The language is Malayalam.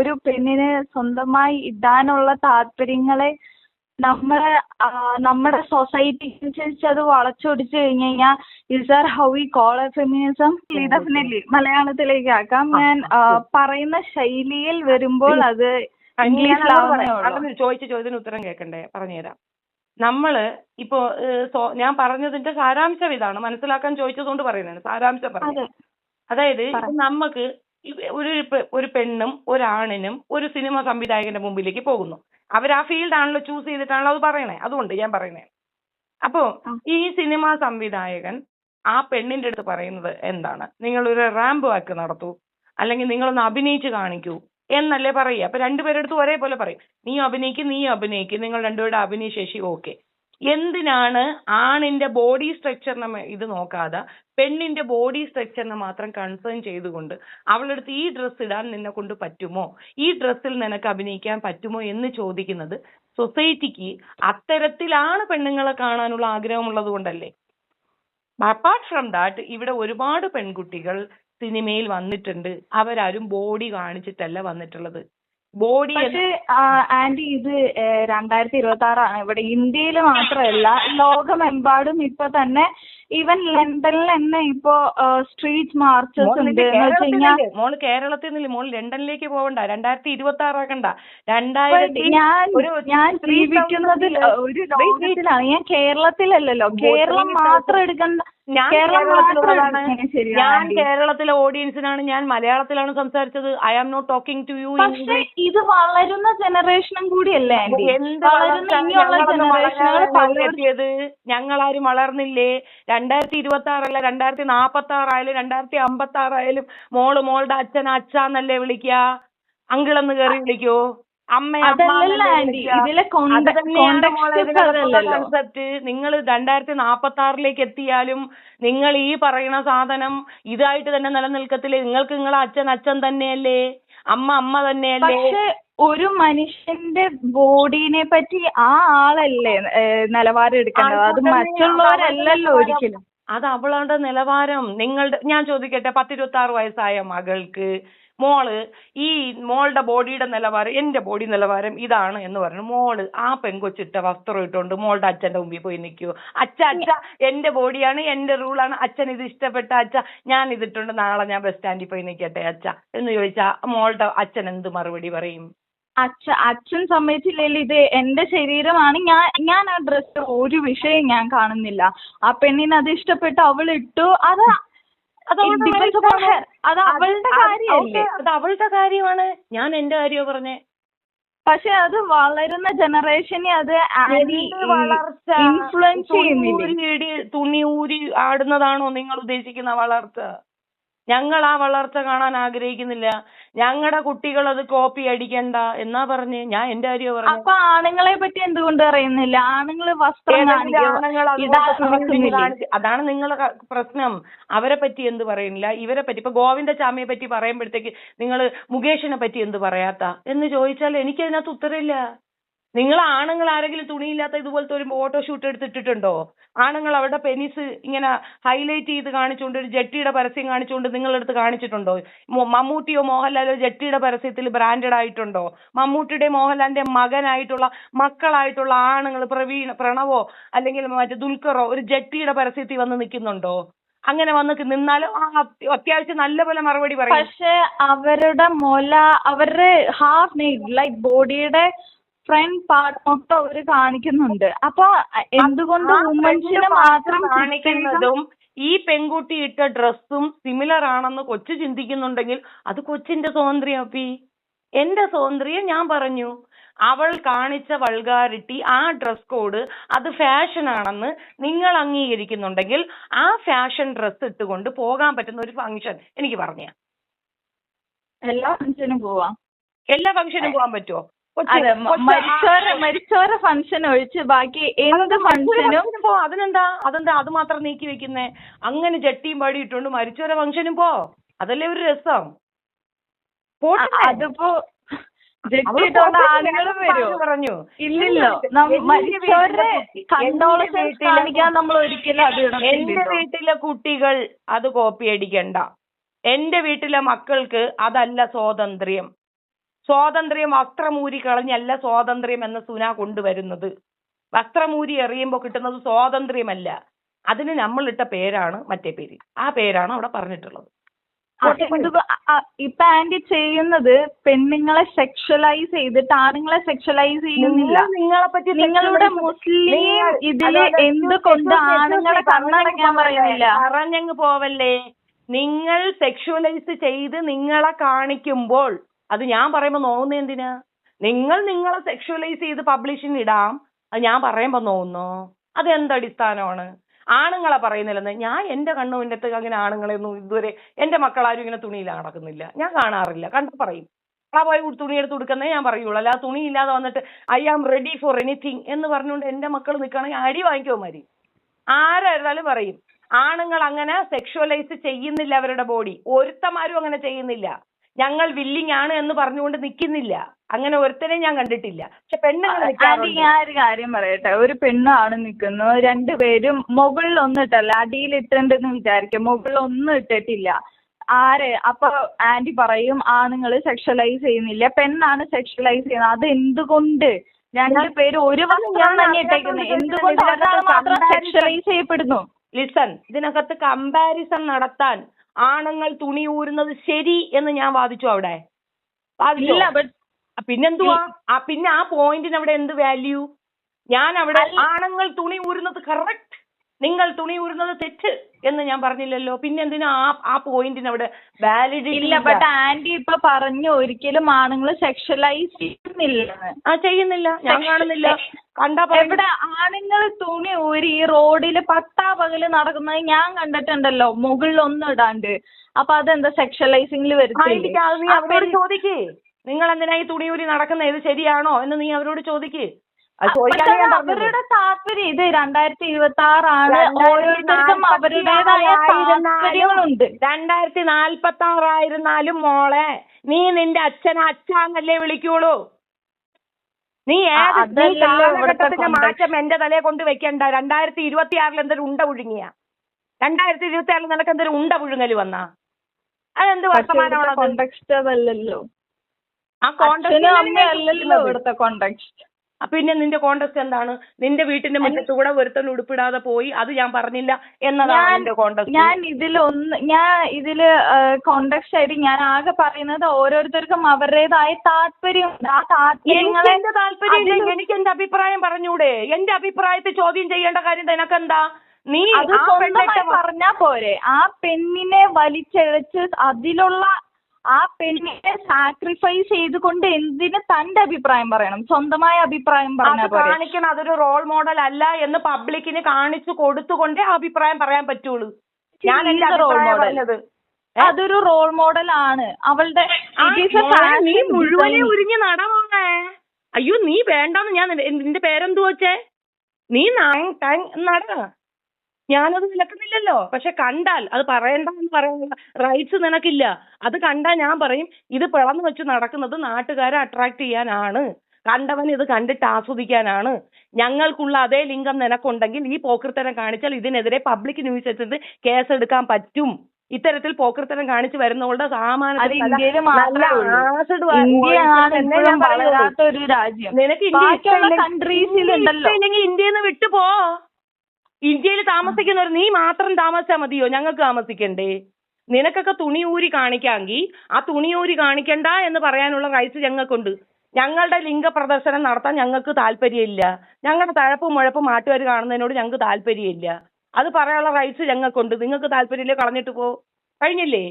ഒരു പെണ്ണിന് സ്വന്തമായി ഇടാനുള്ള താല്പര്യങ്ങളെ നമ്മുടെ സൊസൈറ്റി അനുസരിച്ച് അത് വളച്ചൊടിച്ചു കഴിഞ്ഞു കഴിഞ്ഞാൽ is are how we call A feminism? Definitely മലയാളത്തിലേക്ക് ആക്കാം. ഞാൻ പറയുന്ന ശൈലിയിൽ വരുമ്പോൾ അത് ഇംഗ്ലീഷിലാവുന്നേ. ചോദ്യത്തിന് ഉത്തരം കേൾക്കണ്ടേ? പറഞ്ഞുതരാം. നമ്മള് ഇപ്പോ ഞാൻ പറഞ്ഞതിന്റെ സാരാംശം ഇതാണ്, മനസ്സിലാക്കാൻ ചോദിച്ചതുകൊണ്ട് പറയുന്നതാണ് സാരാംശം പറഞ്ഞു. അതായത് നമുക്ക് ഒരു പെണ്ണും ഒരാണിനും ഒരു സിനിമ സംവിധായകന്റെ മുമ്പിലേക്ക് പോകുന്നു. അവർ ആ ഫീൽഡ് ആണല്ലോ ചൂസ് ചെയ്തിട്ടാണല്ലോ അത് പറയണേ. അതുകൊണ്ട് ഞാൻ പറയുന്നേ, അപ്പോ ഈ സിനിമാ സംവിധായകൻ ആ പെണ്ണിന്റെ അടുത്ത് പറയുന്നത് എന്താണ്? നിങ്ങളൊരു റാമ്പ് വാക്ക് നടത്തൂ, അല്ലെങ്കിൽ നിങ്ങളൊന്ന് അഭിനയിച്ച് കാണിക്കൂ എന്നല്ലേ പറയുക. അപ്പൊ രണ്ടുപേരുടെ അടുത്ത് ഒരേപോലെ പറയും, നീ അഭിനയിക്കും, നിങ്ങൾ രണ്ടുപേരുടെ അഭിനയ ശേഷി ഓക്കെ. എന്തിനാണ് ആണിന്റെ ബോഡി സ്ട്രക്ചറിനെ ഇത് നോക്കാതെ പെണ്ണിന്റെ ബോഡി സ്ട്രക്ചറിനെ മാത്രം കൺസേൺ ചെയ്തുകൊണ്ട് അവളെടുത്ത് ഈ ഡ്രസ്സ് ഇടാൻ നിന്നെ കൊണ്ട് പറ്റുമോ, ഈ ഡ്രസ്സിൽ നിനക്ക് അഭിനയിക്കാൻ പറ്റുമോ എന്ന് ചോദിക്കുന്നത് സൊസൈറ്റിക്ക് അത്തരത്തിലാണ് പെണ്ണുങ്ങളെ കാണാനുള്ള ആഗ്രഹമുള്ളത് കൊണ്ടല്ലേ. അപ്പാർട്ട് ഫ്രം ദാറ്റ് ഇവിടെ ഒരുപാട് പെൺകുട്ടികൾ സിനിമയിൽ വന്നിട്ടുണ്ട്. അവരാരും ബോഡി കാണിച്ചിട്ടല്ല വന്നിട്ടുള്ളത്. ബോഡി ആന്റി ഇത് 2026 ഇവിടെ ഇന്ത്യയിൽ മാത്രമല്ല ലോകമെമ്പാടും ഇപ്പൊ തന്നെ ഈവൻ ലണ്ടനിൽ തന്നെ ഇപ്പോ സ്ട്രീറ്റ് മാർച്ചസ് ഉണ്ട്. മോള് കേരളത്തിൽ നിന്നില്ല, മോള് ലണ്ടനിലേക്ക് പോകണ്ട, 2026 ആക്കണ്ട. ഞാൻ ജീവിക്കുന്നത് ഒരു ലോകത്തിലാണ്, ഞാൻ കേരളത്തിലല്ലല്ലോ. കേരളം മാത്രം എടുക്കണ്ട. ഞാൻ കേരളത്തിലെ ഓഡിയൻസിനാണ്, ഞാൻ മലയാളത്തിലാണ് സംസാരിച്ചത്. I am not talking to you. പക്ഷെ ഇത് വളരുന്ന ജനറേഷനും കൂടിയല്ലേ ആന്റി? ഞങ്ങളാരും വളർന്നില്ലേ? 2026 അല്ല, 2046 ആയാലും 2056 ആയാലും മോളുടെ അച്ഛന്നല്ലേ വിളിക്കുക, അങ്കിളെന്ന് കയറി വിളിക്കോ, കൺസെപ്റ്റ്. നിങ്ങൾ 2046 എത്തിയാലും നിങ്ങൾ ഈ പറയുന്ന സാധനം ഇതായിട്ട് തന്നെ നിലനിൽക്കത്തില്ലേ? നിങ്ങൾക്ക് നിങ്ങളെ അച്ഛൻ തന്നെയല്ലേ, അമ്മ തന്നെയല്ലേ? പക്ഷെ ഒരു മനുഷ്യന്റെ ബോഡീനെ പറ്റി ആ ആളല്ലേ നിലവാരം എടുക്കേണ്ടത്, അത് മറ്റുള്ളവരല്ലല്ലോ ഒരിക്കലും. അത് അവളുടെ നിലവാരം. ഞാൻ ചോദിക്കട്ടെ, 10-26 വയസ്സായ മകൾക്ക് മോളുടെ ബോഡിയുടെ നിലവാരം, എന്റെ ബോഡി നിലവാരം ഇതാണ് എന്ന് പറഞ്ഞു മോള് ആ പെങ്കൊച്ചിട്ട വസ്ത്രം ഇട്ടുകൊണ്ട് മോളുടെ അച്ഛന്റെ മുമ്പിൽ പോയി നിൽക്കുവോ? അച്ഛ എന്റെ ബോഡിയാണ്, എന്റെ റൂളാണ്, അച്ഛൻ ഇത് ഇഷ്ടപ്പെട്ട അച്ഛ, ഞാൻ ഇതിട്ടുണ്ട്, നാളെ ഞാൻ ബസ് സ്റ്റാൻഡിൽ പോയി നിൽക്കട്ടെ അച്ഛ എന്ന് ചോദിച്ചാ മോളുടെ അച്ഛൻ എന്ത് മറുപടി പറയും? അച്ഛൻ സമ്മതിച്ചില്ലെങ്കിൽ ഇത് എന്റെ ശരീരമാണ്, ഞാൻ ആ ഡ്രസ്സ് ഒരു വിഷയം ഞാൻ കാണുന്നില്ല. ആ പെണ്ണിന് അത് ഇഷ്ടപ്പെട്ടു, അവൾ ഇട്ടു, അത് അവളുടെ കാര്യമല്ലേ? അത് അവളുടെ കാര്യമാണ്. ഞാൻ എന്റെ കാര്യമോ പറഞ്ഞേ. പക്ഷെ അത് വളരുന്ന ജനറേഷനെ അത് ഇൻഫ്ലുവൻസ് ചെയ്യുന്നില്ല. തുണി ഊരി ആടുന്നതാണോ നിങ്ങൾ ഉദ്ദേശിക്കുന്ന വളർച്ച? ഞങ്ങൾ ആ വളർച്ച കാണാൻ ആഗ്രഹിക്കുന്നില്ല. ഞങ്ങളുടെ കുട്ടികൾ അത് കോപ്പി അടിക്കണ്ട എന്നാ പറഞ്ഞേ. ഞാൻ എന്റെ കാര്യം പറഞ്ഞു. അപ്പൊ ആണുങ്ങളെ പറ്റി എന്തുകൊണ്ട് പറയുന്നില്ല? ആണുങ്ങള് വസ്ത്രം അതാണ് നിങ്ങളെ പ്രശ്നം. അവരെ പറ്റി എന്ത് പറയുന്നില്ല, ഇവരെ പറ്റി. ഇപ്പൊ ഗോവിന്ദചാമിയെ പറ്റി പറയുമ്പോഴത്തേക്ക് നിങ്ങൾ മുകേഷിനെ പറ്റി എന്ത് പറയാത്ത എന്ന് ചോദിച്ചാൽ എനിക്ക് അതിനകത്ത് ഉത്തരവില്ല. നിങ്ങൾ ആണുങ്ങൾ ആരെങ്കിലും തുണിയില്ലാത്ത ഇതുപോലത്തെ ഒരു ഫോട്ടോഷൂട്ട് എടുത്തിട്ടുണ്ടോ? ആണുങ്ങൾ അവരുടെ പെനിസ് ഇങ്ങനെ ഹൈലൈറ്റ് ചെയ്ത് കാണിച്ചുകൊണ്ട് ഒരു ജെട്ടിയുടെ പരസ്യം കാണിച്ചുകൊണ്ട് നിങ്ങളെടുത്ത് കാണിച്ചിട്ടുണ്ടോ? മമ്മൂട്ടിയോ മോഹൻലാലോ ജെട്ടിയുടെ പരസ്യത്തിൽ ബ്രാൻഡഡ് ആയിട്ടുണ്ടോ? മമ്മൂട്ടിയുടെ മോഹൻലാലിന്റെ മക്കളായിട്ടുള്ള ആണുങ്ങൾ പ്രണവോ അല്ലെങ്കിൽ മറ്റേ ദുൽഖറോ ഒരു ജെട്ടിയുടെ പരസ്യത്തിൽ വന്ന് നിൽക്കുന്നുണ്ടോ? അങ്ങനെ വന്ന് നിന്നാലും അത്യാവശ്യം നല്ലപോലെ മറുപടി പറയും. പക്ഷെ അവരുടെ അവരുടെ ഹാഫ് നെയ്ഡ് ലൈക്ക് ബോഡിയുടെ ഫ്രണ്ട് പാർട്ട് മൊത്തം അവര് കാണിക്കുന്നുണ്ട്. അപ്പൊ എന്തുകൊണ്ട് വുമൻസിനെ മാത്രം കാണിക്കുന്നതും ഈ പെൺകുട്ടി ഇട്ട ഡ്രസ്സും സിമിലർ ആണെന്ന് കൊച്ചു ചിന്തിക്കുന്നുണ്ടെങ്കിൽ അത് കൊച്ചിന്റെ സ്വാതന്ത്ര്യം. എന്റെ സ്വാതന്ത്ര്യം ഞാൻ പറഞ്ഞു. അവൾ കാണിച്ച വൾഗാരിറ്റി, ആ ഡ്രസ് കോഡ് അത് ഫാഷൻ ആണെന്ന് നിങ്ങൾ അംഗീകരിക്കുന്നുണ്ടെങ്കിൽ ആ ഫാഷൻ ഡ്രസ് ഇട്ടുകൊണ്ട് പോകാൻ പറ്റുന്ന ഒരു ഫംഗ്ഷൻ എനിക്ക് പറഞ്ഞ. എല്ലാ ഫംഗ്ഷനും പോവാം. എല്ലാ ഫംഗ്ഷനും പോകാൻ പറ്റുമോ? മരിച്ചോര ഫംഗ്ഷൻ ഒഴിച്ച് ബാക്കി എന്ത് ഫംഗ്ഷനും അതെന്താ അത് മാത്രം നീക്കി വെക്കുന്നേ? അങ്ങനെ ജട്ടിയും പാടി ഇട്ടുകൊണ്ട് മരിച്ചോര ഫംഗ്ഷനും പോ, അതല്ലേ ഒരു രസം. അതിപ്പോ പറഞ്ഞു ഇല്ലല്ലോ, കാണിക്കാൻ നമ്മൾ ഒരിക്കലും അത്. എന്റെ വീട്ടിലെ കുട്ടികൾ അത് കോപ്പി അടിക്കണ്ട. എന്റെ വീട്ടിലെ മക്കൾക്ക് അതല്ല സ്വാതന്ത്ര്യം. സ്വാതന്ത്ര്യം വസ്ത്രമൂരി കളഞ്ഞല്ല സ്വാതന്ത്ര്യം എന്ന സുന കൊണ്ടുവരുന്നത്. വസ്ത്രമൂരി എറിയുമ്പോൾ കിട്ടുന്നത് സ്വാതന്ത്ര്യമല്ല. അതിന് നമ്മളിട്ട പേരാണ് മറ്റേ പേര്. ആ പേരാണ് അവിടെ പറഞ്ഞിട്ടുള്ളത്. ഇപ്പൊ ആന്റി ചെയ്യുന്നത് പെണ്ണുങ്ങളെ സെക്ഷലൈസ് ചെയ്തിട്ട് ആണുങ്ങളെ സെക്ഷലൈസ് ചെയ്യുന്നില്ല. നിങ്ങളുടെ മുസ്ലിം ഇതില് എന്തുകൊണ്ട് ആണുങ്ങളെ കണ്ണടയ്ക്കാൻ പറയുന്നില്ല? പറഞ്ഞങ്ങ് പോവല്ലേ. നിങ്ങൾ സെക്ഷുവലൈസ് ചെയ്ത് നിങ്ങളെ കാണിക്കുമ്പോൾ അത് ഞാൻ പറയുമ്പോ നോവുന്ന എന്തിനാ? നിങ്ങളെ സെക്ഷുവലൈസ് ചെയ്ത് പബ്ലിഷിന് ഇടാം, അത് ഞാൻ പറയുമ്പോ നോവുന്നോ? അത് എന്തടിസ്ഥാനമാണ്? ആണുങ്ങളെ പറയുന്നില്ലെന്ന്. ഞാൻ എന്റെ കണ്ണുവിൻ്റെ അങ്ങനെ ആണുങ്ങളെയൊന്നും ഇതുവരെ എന്റെ മക്കളാരും ഇങ്ങനെ തുണിയില്ല നടക്കുന്നില്ല, ഞാൻ കാണാറില്ല. കണ്ടാ പറയും പോയി തുണി എടുത്ത് കൊടുക്കുന്നേ ഞാൻ പറയുള്ളൂ. അല്ല തുണി ഇല്ലാതെ വന്നിട്ട് I am ready for anything എന്ന് പറഞ്ഞുകൊണ്ട് എന്റെ മക്കൾ നിൽക്കുകയാണെങ്കിൽ അടി വാങ്ങിക്കോ മതി. ആരായിരുന്നാലും പറയും ആണുങ്ങൾ അങ്ങനെ സെക്ഷുവലൈസ് ചെയ്യുന്നില്ല അവരുടെ ബോഡി. ഒരുത്തന്മാരും അങ്ങനെ ചെയ്യുന്നില്ല. ഞങ്ങൾ വില്ലിങ് ആണ് എന്ന് പറഞ്ഞുകൊണ്ട് നിൽക്കുന്നില്ല. അങ്ങനെ ഒരുത്തനെ ഞാൻ കണ്ടിട്ടില്ല. പക്ഷെ പെണ്ണുങ്ങൾ ഞാൻ ഒരു കാര്യം പറയട്ടെ. ഒരു പെണ്ണാണ് നിൽക്കുന്നു, രണ്ടുപേരും മുകളിൽ ഒന്നും ഇട്ടല്ല, അടിയിലിട്ടുണ്ടെന്ന് വിചാരിക്കും, മുകളിൽ ഒന്നും ഇട്ടിട്ടില്ല. അപ്പൊ ആന്റി പറയും ആണുങ്ങൾ സെക്ഷലൈസ് ചെയ്യുന്നില്ല, പെണ്ണാണ് സെക്ഷലൈസ് ചെയ്യുന്നത്. അത് എന്തുകൊണ്ട്? രണ്ടുപേരും ഒരു വസ്ത്രം തന്നെ ഇട്ടേക്കുന്നത്, എന്തുകൊണ്ട് ഒരാൾ മാത്രം സെക്ഷലൈസ് ചെയ്യപ്പെടുന്നു? ലിസൺ, ഇതിനകത്ത് കമ്പാരിസൺ നടത്താൻ ആണുങ്ങൾ തുണി ഊരുന്നത് ശരി എന്ന് ഞാൻ വാദിച്ചു അവിടെ. പിന്നെന്തുവാ? പിന്നെ ആ പോയിന്റിന് അവിടെ എന്ത് വാല്യൂ? ഞാൻ അവിടെ ആണുങ്ങൾ തുണി ഊരുന്നത് കറക്റ്റ്, നിങ്ങൾ തുണി ഊരുന്നത് തെറ്റ് എന്ന് ഞാൻ പറഞ്ഞില്ലല്ലോ. പിന്നെ എന്തിനാ ആ പോയിന്റിന് അവിടെ വാലിഡിറ്റി ഇല്ല? ബട്ട് ആന്റി ഇപ്പൊ പറഞ്ഞു ഒരിക്കലും ആണുങ്ങൾ സെക്ഷലൈസ് ചെയ്യുന്നില്ല. ചെയ്യുന്നില്ല, ഞാൻ കാണുന്നില്ല. എവിടെ ആണുങ്ങൾ തുണി ഊരി റോഡില് പട്ടാപകല് നടക്കുന്നത് ഞാൻ കണ്ടിട്ടുണ്ടല്ലോ, മുകളിലൊന്നും ഇടാണ്ട്. അപ്പൊ അതെന്താ സെക്ഷലൈസിംഗിൽ വരുത്തില്ല? അവരോട് ചോദിക്കേ, നിങ്ങൾ എന്തിനാ ഈ തുണി ഊരി നടക്കുന്നത്, ഇത് ശരിയാണോ എന്ന് നീ അവരോട് ചോദിക്കേ. അവരുടെ താല്പര്യം ഇത് 2026 ഓരോരുത്തർക്കും അവരുടേതായ താല്പര്യങ്ങളുണ്ട്. 2046 മോളെ നീ നിന്റെ അച്ഛനെ അച്ഛാന്നല്ലേ വിളിക്കുള്ളൂ. നീ കാലഘട്ടത്തിന്റെ മാറ്റം എന്റെ തലയെ കൊണ്ട് വെക്കണ്ട. 2026 എന്തൊരു ഉണ്ട പുഴുങ്ങിയ? 2026 നിനക്ക് എന്തൊരു ഉണ്ട പുഴുങ്ങല് വന്നാ? അതെന്ത് വർത്തമാനമാണല്ലോ? ആ കോണ്ടക്സ്റ്റ് ഇവിടുത്തെ കോണ്ടക്സ്റ്റ്. പിന്നെ നിന്റെ കോണ്ടക്സ്റ്റ് എന്താണ്? നിന്റെ വീട്ടിന്റെ മുറ്റത്ത് കൂടെ ഒരുത്തൻ ഉടുപ്പിടാതെ പോയി, അത് ഞാൻ പറഞ്ഞില്ല എന്നതാണ് എന്റെ കോണ്ടക്സ്റ്റ്. ഞാൻ ഇതില് കോണ്ടക്സ്റ്റ് ആയിട്ട് ഞാൻ ആകെ പറയുന്നത് ഓരോരുത്തർക്കും അവരുടേതായ താല്പര്യമുണ്ട്. ആ താല്പര്യങ്ങളെ എനിക്ക് എന്റെ അഭിപ്രായം പറഞ്ഞൂടെ? എന്റെ അഭിപ്രായത്തെ ചോദ്യം ചെയ്യേണ്ട കാര്യം നിനക്കെന്താ? നീ അത് സ്വന്തമായി പറഞ്ഞാ പോരെ? ആ പെണ്ണിനെ വലിച്ചഴച്ച് അതിലുള്ള ആ പെണ്ണിനെ സാക്രിഫൈസ് ചെയ്തുകൊണ്ട് എന്തിന് തന്റെ അഭിപ്രായം പറയണം? സ്വന്തമായ അഭിപ്രായം കാണിക്കണം. അതൊരു റോൾ മോഡൽ അല്ല എന്ന് പബ്ലിക്കിന് കാണിച്ചു കൊടുത്തുകൊണ്ടേ അഭിപ്രായം പറയാൻ പറ്റുള്ളൂ. ഞാൻ അതൊരു റോൾ മോഡൽ ആണ് അവളുടെ. നീ മുഴുവനെ ഉരിഞ്ഞ് നടന്നേ. അയ്യോ നീ വേണ്ടെന്ന് ഞാൻ നിന്റെ പേരെന്തു വെച്ചേ? നീ നട. ഞാനത് വിലക്കുന്നില്ലല്ലോ. പക്ഷെ കണ്ടാൽ അത് പറയണ്ടെന്ന് പറയാനുള്ള റൈറ്റ്സ് നിനക്കില്ല. അത് കണ്ടാൽ ഞാൻ പറയും ഇത് പിളർന്നു വെച്ച് നടക്കുന്നത് നാട്ടുകാരെ അട്രാക്ട് ചെയ്യാനാണ്, കണ്ടവൻ ഇത് കണ്ടിട്ട് ആസ്വദിക്കാനാണ്. ഞങ്ങൾക്കുള്ള അതേ ലിംഗം നിനക്കുണ്ടെങ്കിൽ ഈ പോക്കൃത്തരം കാണിച്ചാൽ ഇതിനെതിരെ പബ്ലിക് ന്യൂസ് എടുത്ത് കേസെടുക്കാൻ പറ്റും. ഇത്തരത്തിൽ പോക്കൃത്തരം കാണിച്ചു വരുന്നവളുടെ നിനക്ക് ഇന്ത്യയിൽ നിന്ന് വിട്ടുപോ. ഇന്ത്യയിൽ താമസിക്കുന്നവർ നീ മാത്രം താമസിച്ചാൽ മതിയോ? ഞങ്ങൾക്ക് താമസിക്കണ്ടേ? നിനക്കൊക്കെ തുണി ഊരി കാണിക്കാമെങ്കിൽ ആ തുണി ഊരി കാണിക്കണ്ട എന്ന് പറയാനുള്ള റൈറ്റ്സ് ഞങ്ങൾക്കുണ്ട്. ഞങ്ങളുടെ ലിംഗ പ്രദർശനം നടത്താൻ ഞങ്ങൾക്ക് താല്പര്യമില്ല. ഞങ്ങളുടെ തഴപ്പും മുഴപ്പും നാട്ടുകാർ കാണുന്നതിനോട് ഞങ്ങൾക്ക് താല്പര്യമില്ല. അത് പറയാനുള്ള റൈറ്റ്സ് ഞങ്ങൾക്കുണ്ട്. നിങ്ങൾക്ക് താല്പര്യമില്ലേ? കളഞ്ഞിട്ട് പോ. കഴിഞ്ഞില്ലേ?